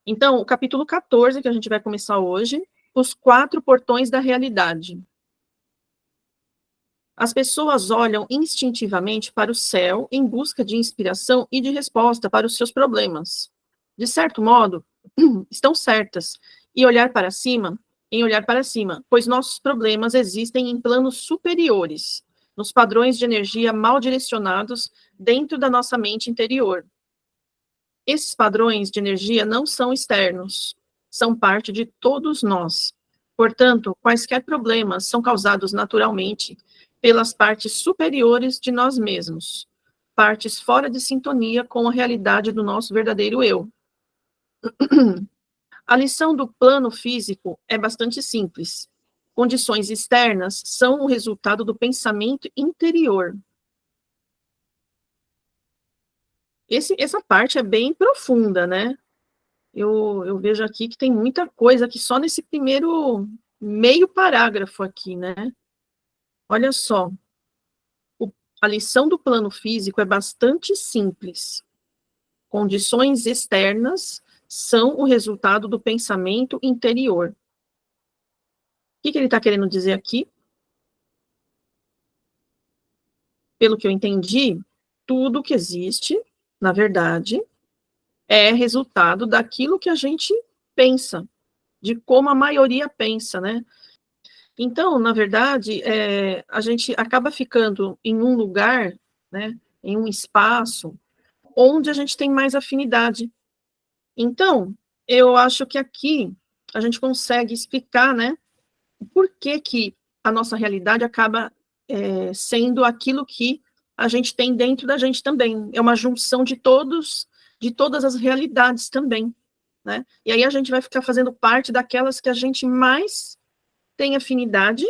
Então, o capítulo 14, que a gente vai começar hoje, os 4 portões da realidade. As pessoas olham instintivamente para o céu em busca de inspiração e de resposta para os seus problemas. De certo modo, estão certas em olhar para cima, pois nossos problemas existem em planos superiores, nos padrões de energia mal direcionados dentro da nossa mente interior. Esses padrões de energia não são externos, são parte de todos nós. Portanto, quaisquer problemas são causados naturalmente pelas partes superiores de nós mesmos, partes fora de sintonia com a realidade do nosso verdadeiro eu. A lição do plano físico é bastante simples. Condições externas são o resultado do pensamento interior. Essa parte é bem profunda, né? Eu vejo aqui que tem muita coisa aqui só nesse primeiro meio parágrafo aqui, né? Olha só, a lição do plano físico é bastante simples. Condições externas são o resultado do pensamento interior. O que ele está querendo dizer aqui? Pelo que eu entendi, tudo que existe, na verdade, é resultado daquilo que a gente pensa, de como a maioria pensa, né? Então, na verdade, a gente acaba ficando em um lugar, né, em um espaço, onde a gente tem mais afinidade. Então, eu acho que aqui a gente consegue explicar, né, por que que a nossa realidade acaba sendo aquilo que a gente tem dentro da gente também. É uma junção de todas as realidades também, né? E aí a gente vai ficar fazendo parte daquelas que a gente mais tem afinidade,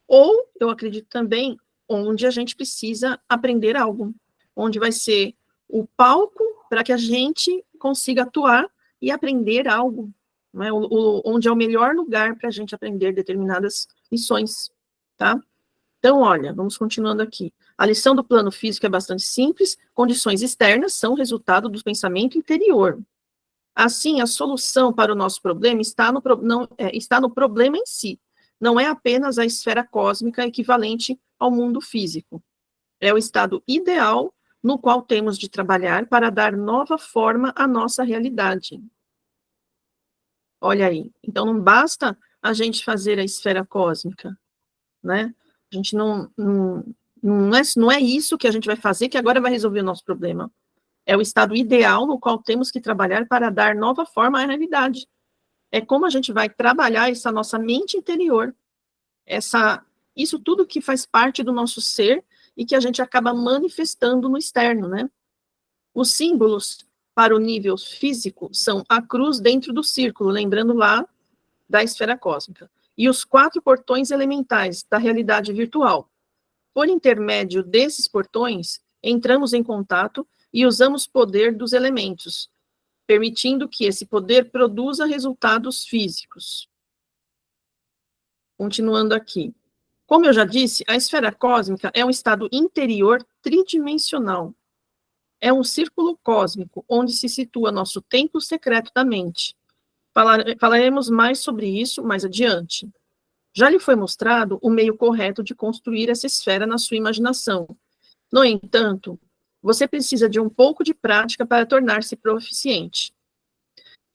ou, eu acredito também, onde a gente precisa aprender algo, onde vai ser o palco para que a gente consiga atuar e aprender algo, né? Onde é o melhor lugar para a gente aprender determinadas lições, tá? Então, olha, vamos continuando aqui. A lição do plano físico é bastante simples, condições externas são resultado do pensamento interior. Assim, a solução para o nosso problema está no problema em si, não é apenas a esfera cósmica equivalente ao mundo físico. É o estado ideal no qual temos de trabalhar para dar nova forma à nossa realidade. Olha aí, então não basta a gente fazer a esfera cósmica, né? A gente não é isso que a gente vai fazer que agora vai resolver o nosso problema. É o estado ideal no qual temos que trabalhar para dar nova forma à realidade. É como a gente vai trabalhar essa nossa mente interior, isso tudo que faz parte do nosso ser e que a gente acaba manifestando no externo, né? Os símbolos para o nível físico são a cruz dentro do círculo, lembrando lá da esfera cósmica, e os 4 portões elementais da realidade virtual. Por intermédio desses portões, entramos em contato e usamos poder dos elementos, permitindo que esse poder produza resultados físicos. Continuando aqui. Como eu já disse, a esfera cósmica é um estado interior tridimensional. É um círculo cósmico onde se situa nosso templo secreto da mente. Falaremos mais sobre isso mais adiante. Já lhe foi mostrado o meio correto de construir essa esfera na sua imaginação. No entanto, você precisa de um pouco de prática para tornar-se proficiente.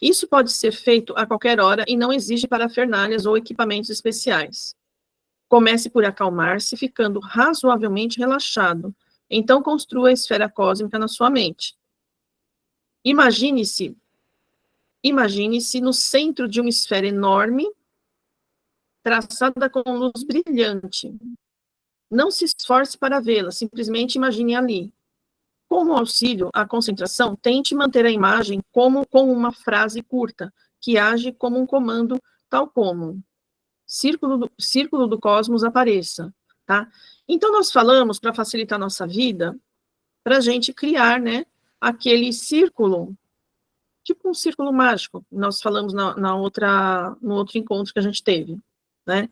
Isso pode ser feito a qualquer hora e não exige parafernálias ou equipamentos especiais. Comece por acalmar-se, ficando razoavelmente relaxado. Então, construa a esfera cósmica na sua mente. Imagine-se no centro de uma esfera enorme, traçada com luz brilhante. Não se esforce para vê-la, simplesmente imagine ali. Como auxílio à concentração, tente manter a imagem como com uma frase curta, que age como um comando, tal como círculo do cosmos apareça, tá? Então, nós falamos, para facilitar a nossa vida, para a gente criar, né, aquele círculo, tipo um círculo mágico, nós falamos no outro encontro que a gente teve, né?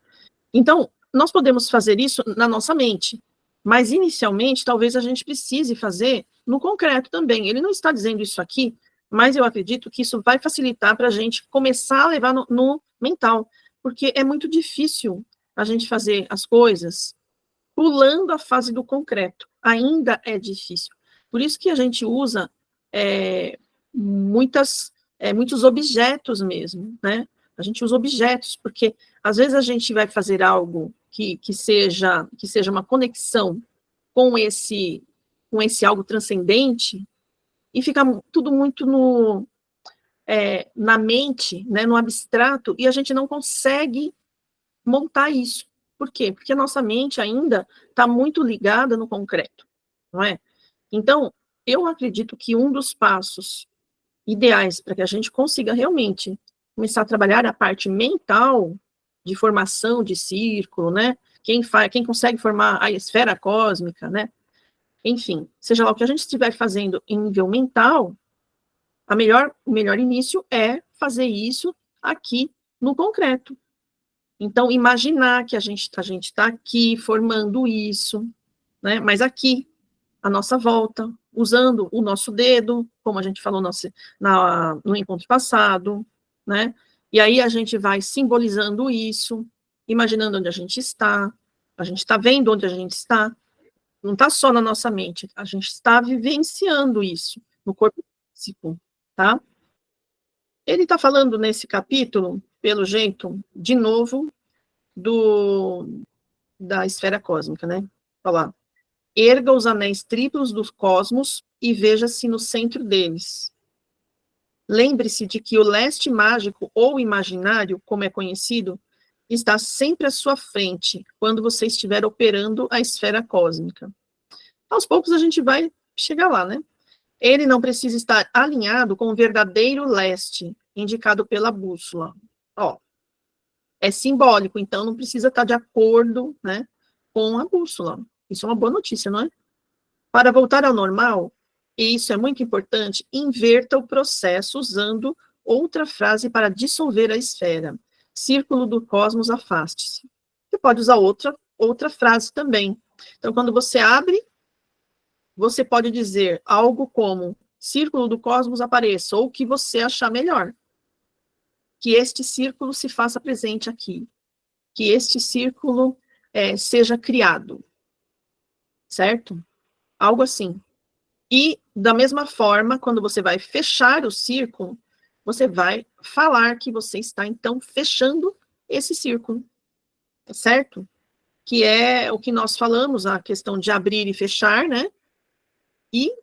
Então, nós podemos fazer isso na nossa mente, mas inicialmente, talvez a gente precise fazer no concreto também. Ele não está dizendo isso aqui mas eu acredito que isso vai facilitar para a gente começar a levar no mental, porque é muito difícil a gente fazer as coisas pulando a fase do concreto. Ainda é difícil. Por isso que a gente usa muitos objetos mesmo, né? A gente usa objetos, porque às vezes a gente vai fazer algo que seja uma conexão com esse algo transcendente, e fica tudo muito na mente, né, no abstrato, e a gente não consegue montar isso. Por quê? Porque a nossa mente ainda está muito ligada no concreto, não é? Então, eu acredito que um dos passos ideais para que a gente consiga realmente começar a trabalhar a parte mental de formação de círculo, né? Quem consegue formar a esfera cósmica, né? Enfim, seja lá o que a gente estiver fazendo em nível mental, o melhor início é fazer isso aqui no concreto. Então, imaginar que a gente está aqui formando isso, né? Mas aqui, à nossa volta, usando o nosso dedo, como a gente falou no encontro passado, né? E aí a gente vai simbolizando isso, imaginando onde a gente está vendo onde a gente está, não está só na nossa mente, a gente está vivenciando isso no corpo físico, tá? Ele está falando nesse capítulo, pelo jeito, de novo, da esfera cósmica, né? Falar, erga os anéis triplos dos cosmos e veja-se no centro deles. Lembre-se de que o leste mágico ou imaginário, como é conhecido, está sempre à sua frente quando você estiver operando a esfera cósmica. Aos poucos a gente vai chegar lá, né? Ele não precisa estar alinhado com o verdadeiro leste, indicado pela bússola. Ó, é simbólico, então não precisa estar de acordo, né, com a bússola. Isso é uma boa notícia, não é? Para voltar ao normal, e isso é muito importante, inverta o processo usando outra frase para dissolver a esfera. Círculo do cosmos, afaste-se. Você pode usar outra frase também. Então, quando você abre, você pode dizer algo como, círculo do cosmos apareça, ou o que você achar melhor. Que este círculo se faça presente aqui. Que este círculo seja criado. Certo? Algo assim. E, da mesma forma, quando você vai fechar o círculo, você vai falar que você está, então, fechando esse círculo. Certo? Que é o que nós falamos, a questão de abrir e fechar, né? E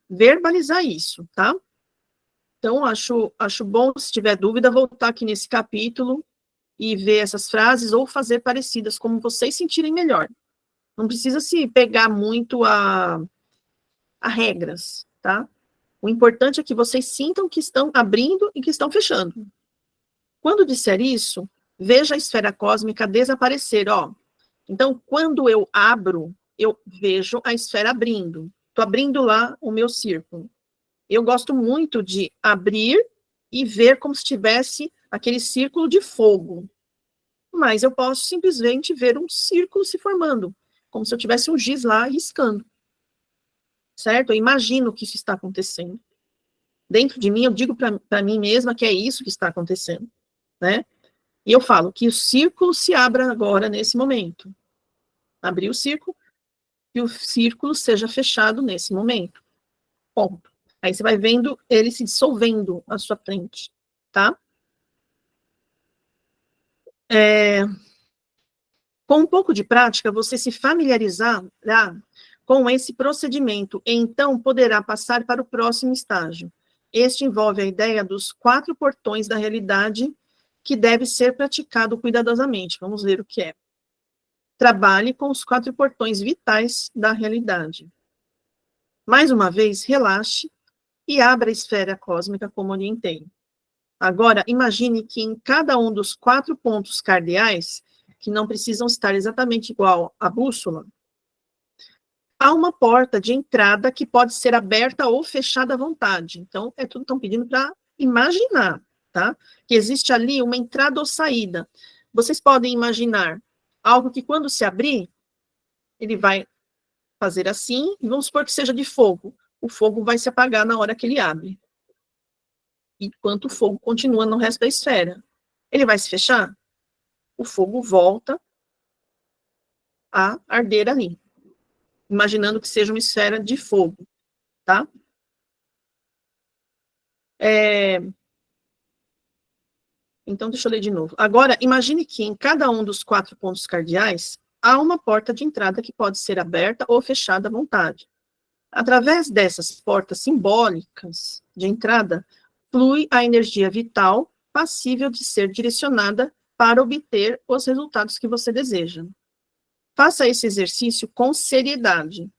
verbalizar isso, tá? Então, acho bom, se tiver dúvida, voltar aqui nesse capítulo e ver essas frases ou fazer parecidas, como vocês sentirem melhor. Não precisa se pegar muito a regras, tá? O importante é que vocês sintam que estão abrindo e que estão fechando. Quando disser isso, veja a esfera cósmica desaparecer, ó. Então, quando eu abro, eu vejo a esfera abrindo. Estou abrindo lá o meu círculo. Eu gosto muito de abrir e ver como se tivesse aquele círculo de fogo. Mas eu posso simplesmente ver um círculo se formando, como se eu tivesse um giz lá riscando. Certo? Eu imagino que isso está acontecendo. Dentro de mim, eu digo para mim mesma que é isso que está acontecendo, né? E eu falo que o círculo se abra agora, nesse momento. Abrir o círculo, e o círculo seja fechado nesse momento. Ponto. Aí você vai vendo ele se dissolvendo à sua frente, tá? Com um pouco de prática, você se familiarizará com esse procedimento, e então poderá passar para o próximo estágio. Este envolve a ideia dos 4 portões da realidade, que deve ser praticado cuidadosamente. Vamos ver o que é. Trabalhe com os 4 portões vitais da realidade. Mais uma vez, relaxe e abra a esfera cósmica como orientei. Agora, imagine que em cada um dos 4 pontos cardeais, que não precisam estar exatamente igual à bússola, há uma porta de entrada que pode ser aberta ou fechada à vontade. Então, tudo estão pedindo para imaginar, tá? Que existe ali uma entrada ou saída. Vocês podem imaginar algo que, quando se abrir, ele vai fazer assim, e vamos supor que seja de fogo. O fogo vai se apagar na hora que ele abre. enquanto o fogo continua no resto da esfera. Ele vai se fechar? O fogo volta a arder ali, imaginando que seja uma esfera de fogo, tá? Então, deixa eu ler de novo. Agora, imagine que em cada um dos 4 pontos cardeais há uma porta de entrada que pode ser aberta ou fechada à vontade. Através dessas portas simbólicas de entrada, flui a energia vital passível de ser direcionada para obter os resultados que você deseja. Faça esse exercício com seriedade.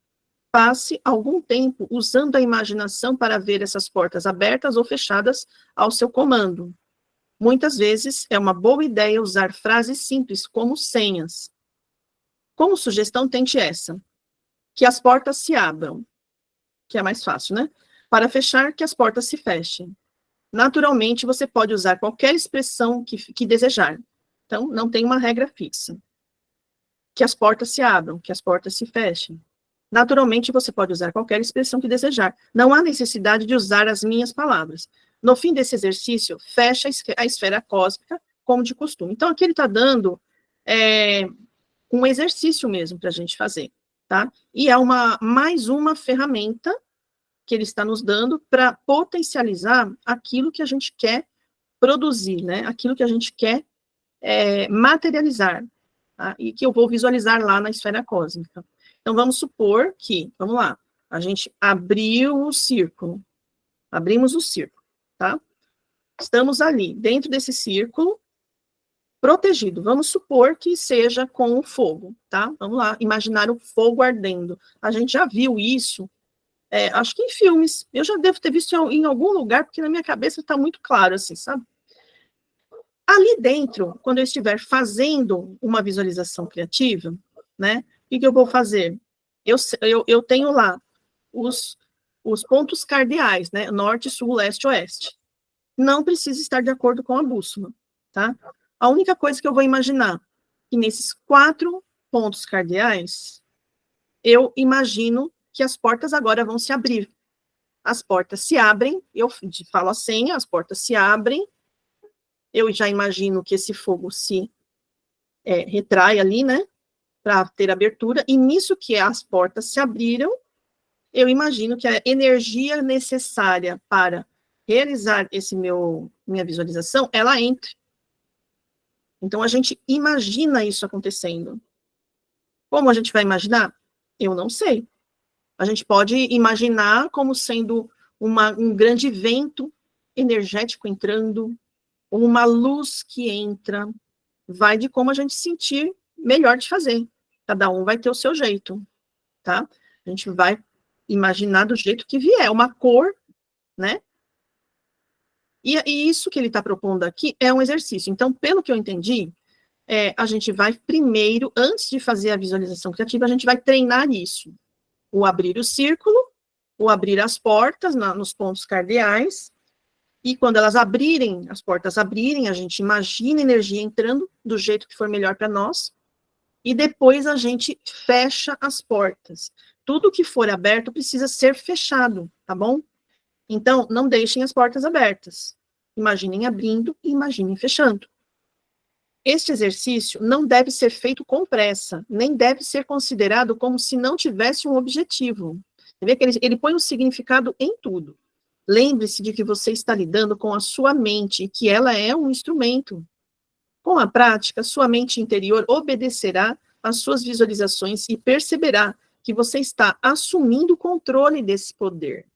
Passe algum tempo usando a imaginação para ver essas portas abertas ou fechadas ao seu comando. Muitas vezes é uma boa ideia usar frases simples como senhas. Como sugestão, tente essa: que as portas se abram, que é mais fácil, né? Para fechar, que as portas se fechem. Naturalmente, você pode usar qualquer expressão que desejar. Então, não tem uma regra fixa. Que as portas se abram, que as portas se fechem. Naturalmente, você pode usar qualquer expressão que desejar. Não há necessidade de usar as minhas palavras. No fim desse exercício, fecha a esfera cósmica, como de costume. Então, aqui ele está dando um exercício mesmo para a gente fazer, tá? E é mais uma ferramenta que ele está nos dando para potencializar aquilo que a gente quer produzir, né? Aquilo que a gente quer materializar, tá? E que eu vou visualizar lá na esfera cósmica. Então, vamos supor que, vamos lá, a gente abriu o círculo, abrimos o círculo, tá? Estamos ali, dentro desse círculo, protegido. Vamos supor que seja com o fogo, tá? Vamos lá, imaginar o fogo ardendo. A gente já viu isso, acho que em filmes. Eu já devo ter visto em algum lugar, porque na minha cabeça está muito claro, assim, sabe? Ali dentro, quando eu estiver fazendo uma visualização criativa, né? O que eu vou fazer? Eu tenho lá os pontos cardeais, né? Norte, sul, leste, oeste. Não precisa estar de acordo com a bússola, tá? A única coisa que eu vou imaginar, que nesses 4 pontos cardeais, eu imagino que as portas agora vão se abrir. As portas se abrem, eu falo a senha, as portas se abrem, eu já imagino que esse fogo se retrai ali, né? Para ter abertura, e nisso que as portas se abriram, eu imagino que a energia necessária para realizar minha visualização, ela entre. Então, a gente imagina isso acontecendo. Como a gente vai imaginar? Eu não sei. A gente pode imaginar como sendo um grande vento energético entrando, ou uma luz que entra. Vai de como a gente sentir melhor de fazer. Cada um vai ter o seu jeito, tá? A gente vai imaginar do jeito que vier, uma cor, né? E isso que ele está propondo aqui é um exercício. Então, pelo que eu entendi, a gente vai primeiro, antes de fazer a visualização criativa, a gente vai treinar isso. O abrir o círculo, o abrir as portas nos pontos cardeais, e quando elas abrirem, as portas abrirem, a gente imagina a energia entrando do jeito que for melhor para nós, e depois a gente fecha as portas. Tudo que for aberto precisa ser fechado, tá bom? Então, não deixem as portas abertas. Imaginem abrindo e imaginem fechando. Este exercício não deve ser feito com pressa, nem deve ser considerado como se não tivesse um objetivo. Você vê que ele põe um significado em tudo. Lembre-se de que você está lidando com a sua mente e que ela é um instrumento. Com a prática, sua mente interior obedecerá às suas visualizações e perceberá que você está assumindo o controle desse poder.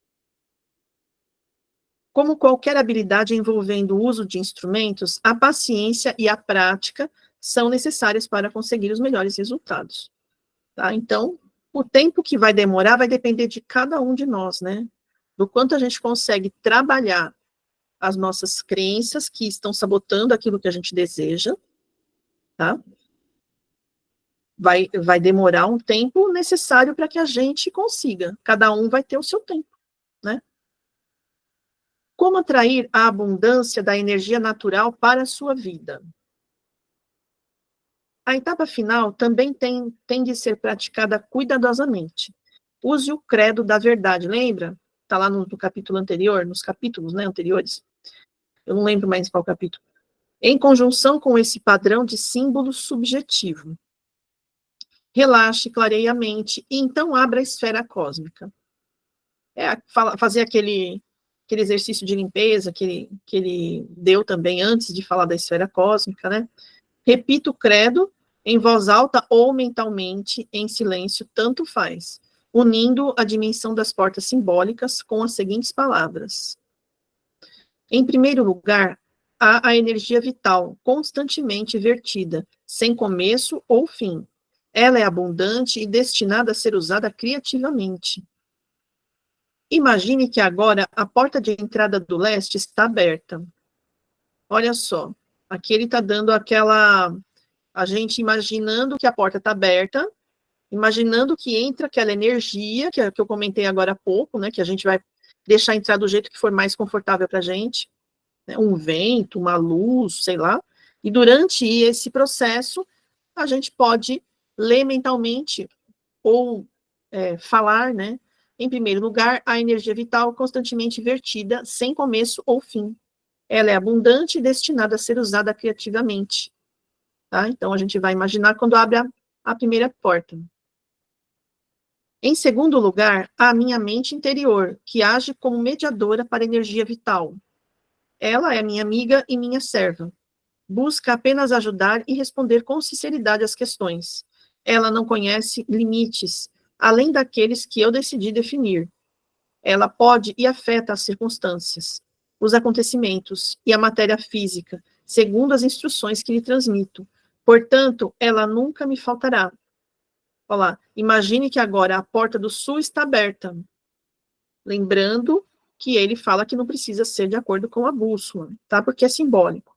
Como qualquer habilidade envolvendo o uso de instrumentos, a paciência e a prática são necessárias para conseguir os melhores resultados. Tá? Então, o tempo que vai demorar vai depender de cada um de nós, né? Do quanto a gente consegue trabalhar as nossas crenças que estão sabotando aquilo que a gente deseja, tá? Vai demorar um tempo necessário para que a gente consiga. Cada um vai ter o seu tempo, né? Como atrair a abundância da energia natural para a sua vida? A etapa final também tem de ser praticada cuidadosamente. Use o credo da verdade, lembra? Está lá no capítulo anterior, nos capítulos, né, anteriores. eu não lembro mais qual capítulo, em conjunção com esse padrão de símbolo subjetivo. Relaxe, clareie a mente, e então abra a esfera cósmica. Fazer aquele exercício de limpeza que ele deu também antes de falar da esfera cósmica, né? Repita o credo em voz alta ou mentalmente, em silêncio, tanto faz, unindo a dimensão das portas simbólicas com as seguintes palavras. Em primeiro lugar, há a energia vital, constantemente vertida, sem começo ou fim. Ela é abundante e destinada a ser usada criativamente. Imagine que agora a porta de entrada do leste está aberta. Olha só, aqui ele está dando a gente imaginando que a porta está aberta, imaginando que entra aquela energia, que eu comentei agora há pouco, né, que a gente vai deixar entrar do jeito que for mais confortável para a gente, né, um vento, uma luz, sei lá, e durante esse processo, a gente pode ler mentalmente ou falar, né, em primeiro lugar, a energia vital constantemente vertida, sem começo ou fim. Ela é abundante e destinada a ser usada criativamente. Tá? Então, a gente vai imaginar quando abre a primeira porta. Em segundo lugar, a minha mente interior, que age como mediadora para a energia vital. Ela é minha amiga e minha serva. Busca apenas ajudar e responder com sinceridade às questões. Ela não conhece limites, além daqueles que eu decidi definir. Ela pode e afeta as circunstâncias, os acontecimentos e a matéria física, segundo as instruções que lhe transmito. Portanto, ela nunca me faltará. Olá, imagine que agora a porta do sul está aberta. Lembrando que ele fala que não precisa ser de acordo com a bússola, tá? Porque é simbólico.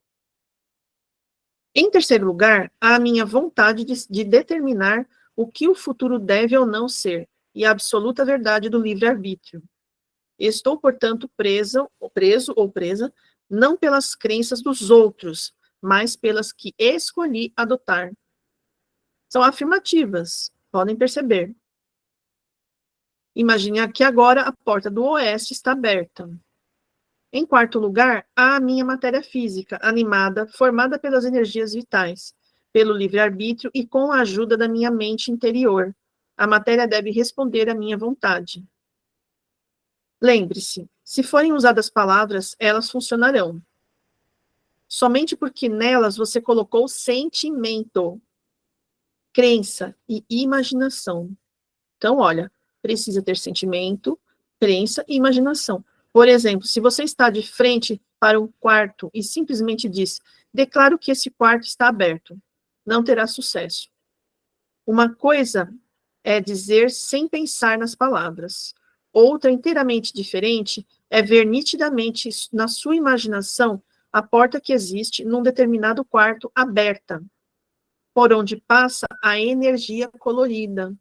Em terceiro lugar, há a minha vontade de determinar o que o futuro deve ou não ser, e a absoluta verdade do livre-arbítrio. Estou, portanto, preso ou presa, não pelas crenças dos outros, mas pelas que escolhi adotar. São afirmativas, podem perceber. Imagine que agora a porta do oeste está aberta. Em quarto lugar, há a minha matéria física, animada, formada pelas energias vitais, pelo livre-arbítrio e com a ajuda da minha mente interior. A matéria deve responder à minha vontade. Lembre-se, se forem usadas palavras, elas funcionarão. Somente porque nelas você colocou sentimento, crença e imaginação. Então, olha, precisa ter sentimento, crença e imaginação. Por exemplo, se você está de frente para um quarto e simplesmente diz, declaro que esse quarto está aberto, não terá sucesso. Uma coisa é dizer sem pensar nas palavras. Outra, inteiramente diferente, é ver nitidamente na sua imaginação a porta que existe num determinado quarto aberta, por onde passa a energia colorida.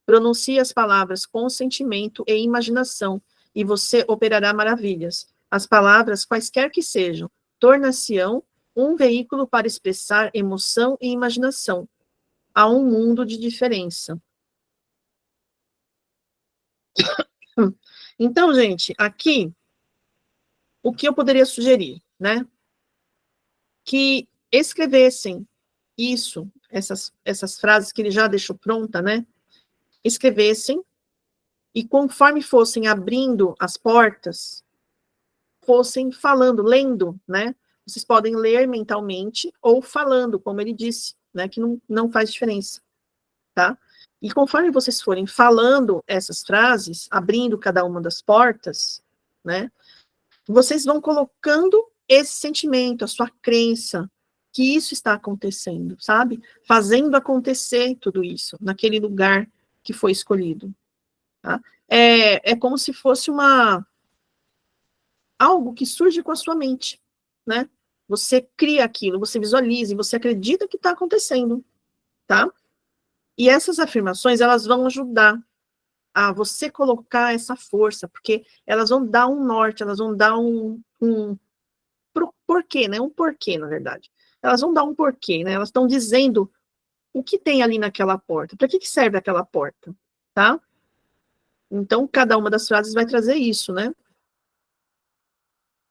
Pronuncie as palavras com sentimento e imaginação, e você operará maravilhas. As palavras, quaisquer que sejam, tornar-se-ão um veículo para expressar emoção e imaginação. Há um mundo de diferença. Então, gente, aqui, o que eu poderia sugerir, né? Que escrevessem isso, essas frases que ele já deixou pronta, né? Escrevessem, e conforme fossem abrindo as portas, fossem falando, lendo, né? Vocês podem ler mentalmente ou falando, como ele disse, né? Que não faz diferença, tá? E conforme vocês forem falando essas frases, abrindo cada uma das portas, né? Vocês vão colocando esse sentimento, a sua crença, que isso está acontecendo, sabe? Fazendo acontecer tudo isso, naquele lugar que foi escolhido. Tá? É como se fosse algo que surge com a sua mente, né? Você cria aquilo, você visualiza, e você acredita que está acontecendo, tá? E essas afirmações, elas vão ajudar a você colocar essa força, porque elas vão dar um norte, elas vão dar um porquê, né? Um porquê, na verdade. Elas vão dar um porquê, né? Elas estão dizendo o que tem ali naquela porta, para que serve aquela porta, tá? Então, cada uma das frases vai trazer isso, né?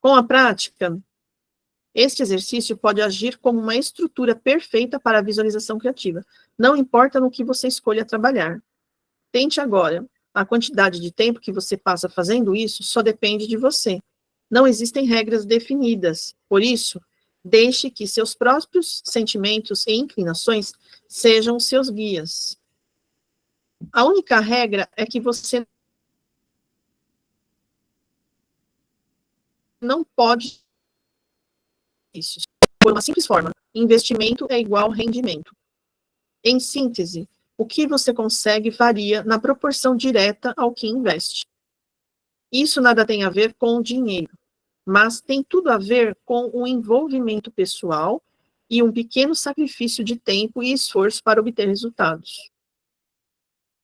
Com a prática, Este exercício pode agir como uma estrutura perfeita para a visualização criativa. Não importa no que você escolha trabalhar. Tente agora. A quantidade de tempo que você passa fazendo isso só depende de você. Não existem regras definidas. Por isso, deixe que seus próprios sentimentos e inclinações sejam seus guias. A única regra é que você não pode isso. Por uma simples forma, investimento é igual rendimento. Em síntese, o que você consegue varia na proporção direta ao que investe. Isso nada tem a ver com o dinheiro, mas tem tudo a ver com o envolvimento pessoal e um pequeno sacrifício de tempo e esforço para obter resultados.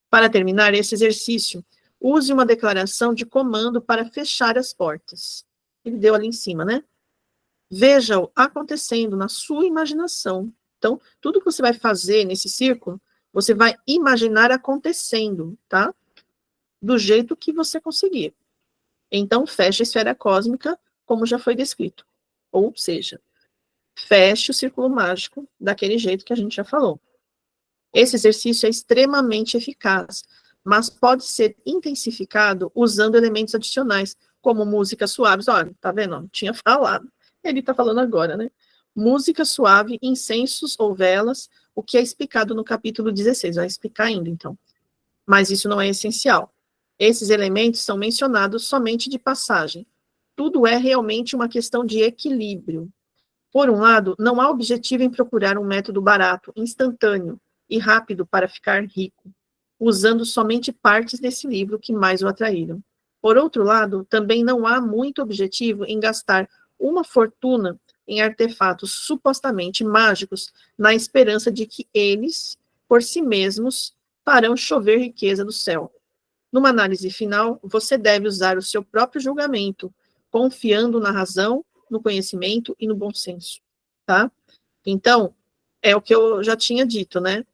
Para terminar esse exercício, use uma declaração de comando para fechar as portas. Ele deu ali em cima, né? Veja-o acontecendo na sua imaginação. Então, tudo que você vai fazer nesse círculo, você vai imaginar acontecendo, tá? Do jeito que você conseguir. Então, feche a esfera cósmica, como já foi descrito. Ou seja, feche o círculo mágico daquele jeito que a gente já falou. Esse exercício é extremamente eficaz, mas pode ser intensificado usando elementos adicionais, como músicas suaves. Olha, tá vendo? Não tinha falado. Ele tá falando agora, né? Música suave, incensos ou velas, o que é explicado no capítulo 16. Vai explicar ainda, então. Mas isso não é essencial. Esses elementos são mencionados somente de passagem. Tudo é realmente uma questão de equilíbrio. Por um lado, não há objetivo em procurar um método barato, instantâneo e rápido para ficar rico, usando somente partes desse livro que mais o atraíram. Por outro lado, também não há muito objetivo em gastar uma fortuna em artefatos supostamente mágicos, na esperança de que eles, por si mesmos, farão chover riqueza do céu. Numa análise final, você deve usar o seu próprio julgamento, confiando na razão, no conhecimento e no bom senso, tá? Então, é o que eu já tinha dito, né?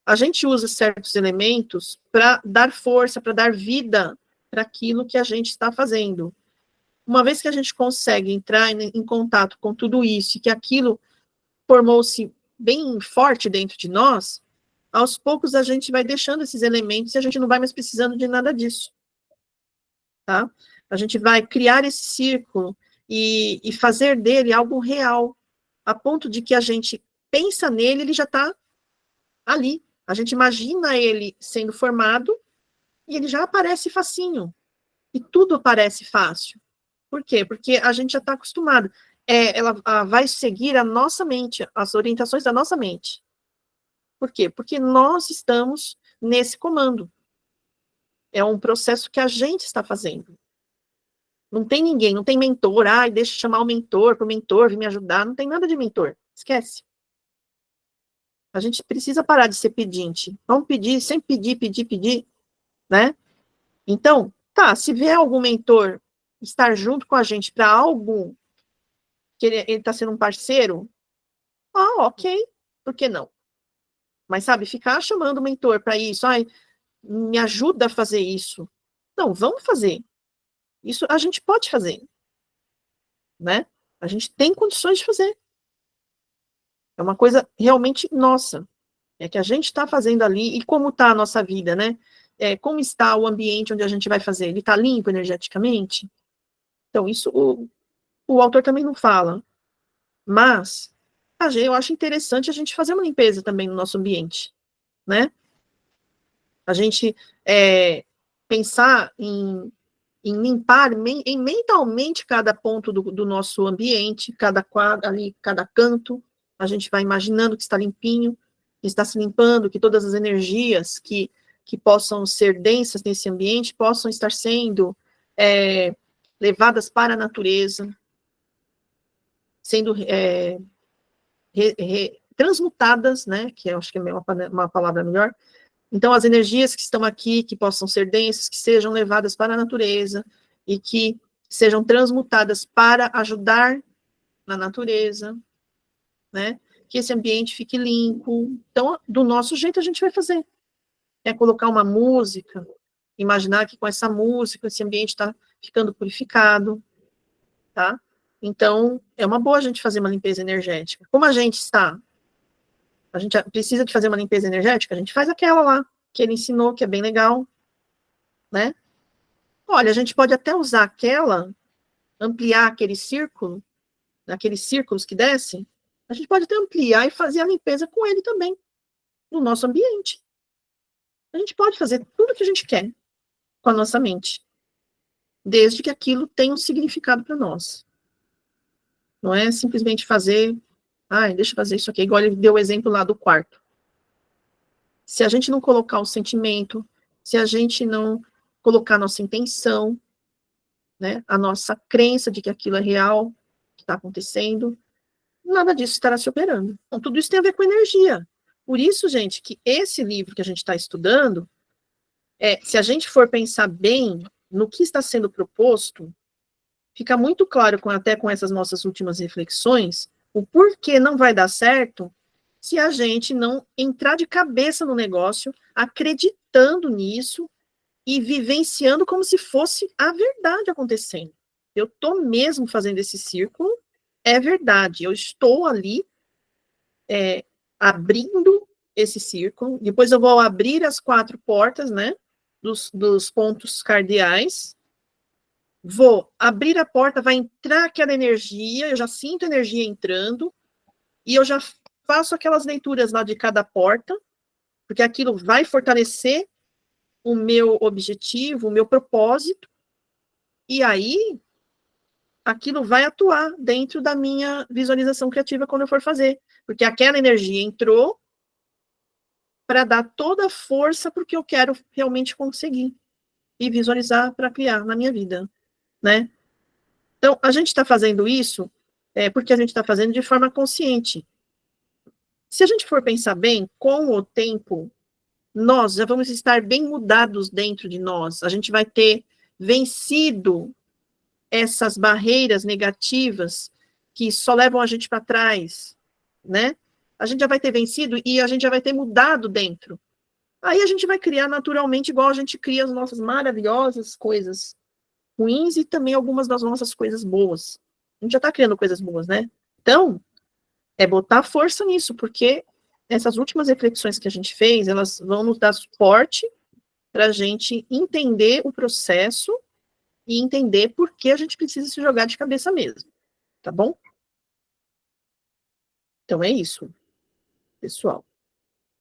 A gente usa certos elementos para dar força, para dar vida para aquilo que a gente está fazendo. Uma vez que a gente consegue entrar em contato com tudo isso, e que aquilo formou-se bem forte dentro de nós, aos poucos a gente vai deixando esses elementos e a gente não vai mais precisando de nada disso, tá? A gente vai criar esse círculo e fazer dele algo real, a ponto de que a gente pensa nele, ele já está ali. A gente imagina ele sendo formado e ele já aparece facinho. E tudo parece fácil. Por quê? Porque a gente já está acostumado. Ela vai seguir a nossa mente, as orientações da nossa mente. Por quê? Porque nós estamos nesse comando. É um processo que a gente está fazendo. Não tem ninguém, não tem mentor. Ai, deixa eu chamar o mentor, para o mentor vir me ajudar. Não tem nada de mentor. Esquece. A gente precisa parar de ser pedinte. Vamos pedir, sempre pedir, pedir, pedir, né? Então, tá, se vier algum mentor estar junto com a gente para algo que ele está sendo um parceiro, ok, por que não? Mas, sabe, ficar chamando o mentor para isso, ai, me ajuda a fazer isso. Não, vamos fazer. Isso a gente pode fazer, né? A gente tem condições de fazer. É uma coisa realmente nossa. É que a gente está fazendo ali, e como está a nossa vida, né? Como está o ambiente onde a gente vai fazer? Ele está limpo energeticamente? Então, isso o autor também não fala. Mas eu acho interessante a gente fazer uma limpeza também no nosso ambiente, né? A gente pensar em limpar mentalmente cada ponto do nosso ambiente, cada quadro ali, cada canto. A gente vai imaginando que está limpinho, que está se limpando, que todas as energias que possam ser densas nesse ambiente possam estar sendo levadas para a natureza, sendo transmutadas, né, que eu acho que é uma palavra melhor. Então, as energias que estão aqui, que possam ser densas, que sejam levadas para a natureza e que sejam transmutadas para ajudar na natureza, né, que esse ambiente fique limpo. Então, do nosso jeito, a gente vai fazer. É colocar uma música, imaginar que com essa música, esse ambiente está ficando purificado, tá? Então, é uma boa a gente fazer uma limpeza energética. Como a gente precisa de fazer uma limpeza energética, a gente faz aquela lá, que ele ensinou, que é bem legal, né? Olha, a gente pode até usar aquela, ampliar aquele círculo, aqueles círculos que descem, a gente pode até ampliar e fazer a limpeza com ele também, no nosso ambiente. A gente pode fazer tudo o que a gente quer com a nossa mente, desde que aquilo tenha um significado para nós. Não é simplesmente fazer, deixa eu fazer isso aqui, igual ele deu o exemplo lá do quarto. Se a gente não colocar o sentimento, se a gente não colocar a nossa intenção, né, a nossa crença de que aquilo é real, que está acontecendo, nada disso estará se operando. Então, tudo isso tem a ver com energia. Por isso, gente, que esse livro que a gente está estudando, se a gente for pensar bem no que está sendo proposto, fica muito claro, até com essas nossas últimas reflexões, o porquê não vai dar certo se a gente não entrar de cabeça no negócio, acreditando nisso e vivenciando como se fosse a verdade acontecendo. Eu estou mesmo fazendo esse círculo, é verdade, eu estou ali abrindo esse círculo, depois eu vou abrir as 4 portas, né, dos pontos cardeais, vou abrir a porta, vai entrar aquela energia, eu já sinto a energia entrando, e eu já faço aquelas leituras lá de cada porta, porque aquilo vai fortalecer o meu objetivo, o meu propósito, e aí aquilo vai atuar dentro da minha visualização criativa quando eu for fazer, porque aquela energia entrou para dar toda a força para o que eu quero realmente conseguir e visualizar para criar na minha vida, né? Então, a gente está fazendo isso porque a gente está fazendo de forma consciente. Se a gente for pensar bem, com o tempo, nós já vamos estar bem mudados dentro de nós, a gente vai ter vencido essas barreiras negativas que só levam a gente para trás, né? A gente já vai ter vencido e a gente já vai ter mudado dentro. Aí a gente vai criar naturalmente igual a gente cria as nossas maravilhosas coisas ruins e também algumas das nossas coisas boas. A gente já está criando coisas boas, né? Então, é botar força nisso, porque essas últimas reflexões que a gente fez, elas vão nos dar suporte para a gente entender o processo e entender por que a gente precisa se jogar de cabeça mesmo, tá bom? Então é isso, pessoal.